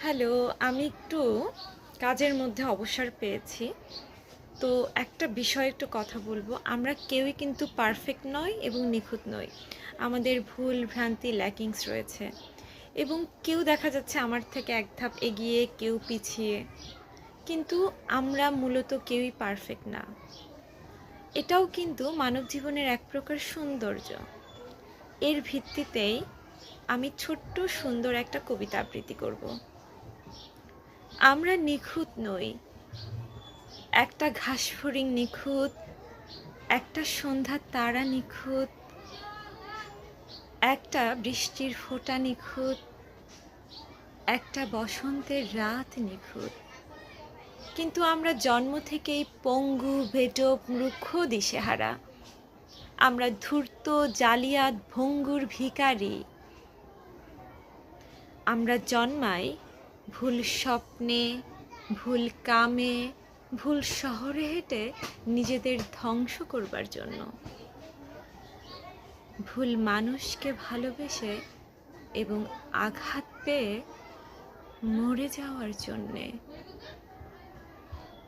Hello, আমি একটু কাজের মধ্যে অবসর পেয়েছি। তো একটা বিষয়ে একটু কথা বলবো। আমরা কেউই কিন্তু পারফেক্ট নই এবং নিখুঁত নই। আমাদের ভুল, ভ্রান্তি, ল্যাকিংস রয়েছে। এবং কেউ দেখা যাচ্ছে আমার থেকে এক ধাপ এগিয়ে, কেউ পিছিয়ে। কিন্তু আমরা মূলত কেউই পারফেক্ট না। এটাও কিন্তু মানব জীবনের এক প্রকার সৌন্দর্য। এর ভিত্তিতেই আমি ছোট্ট সুন্দর একটা কবিতা আবৃত্তি করব। আমরা নিখুঁত নই। একটা ঘাসফড়িং নিখুঁত, একটা সন্ধ্যার তারা নিখুঁত, একটা বৃষ্টির ফোঁটা নিখুঁত, একটা বসন্তের রাত নিখুঁত। কিন্তু আমরা জন্ম থেকেই পঙ্গু, বেঢপ, রুক্ষ, দিশেহারা। আমরা ধূর্ত, জালিয়াত, ভঙ্গুর ভিখারি। আমরা জন্মাই ভুল স্বপ্নে, ভুল কামে, ভুল শহরে হেঁটে নিজেদের ধ্বংস করবার জন্য, ভুল মানুষকে ভালোবেসে এবং আঘাত পেয়ে মরে যাওয়ার জন্যে।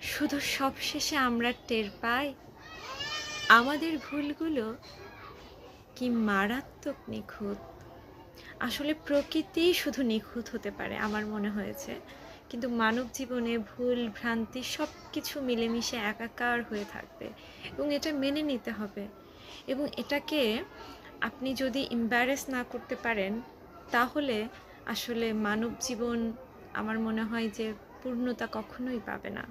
শুধু সবশেষে আমরা টের পাই আমাদের ভুলগুলো কি মারাত্মক নিখুঁত। আসলে প্রকৃতি শুধু নিখুঁত হতে পারে আমার মনে হয়েছে, কিন্তু মানব জীবনে ভুল ভ্রান্তি সব কিছু মিলেমিশে একাকার হয়ে থাকবে এবং এটা মেনে নিতে হবে। এবং এটাকে আপনি যদি এম্বারেস না করতে পারেন, তাহলে আসলে মানব জীবন আমার মনে হয় যে পূর্ণতা কখনোই পাবে না।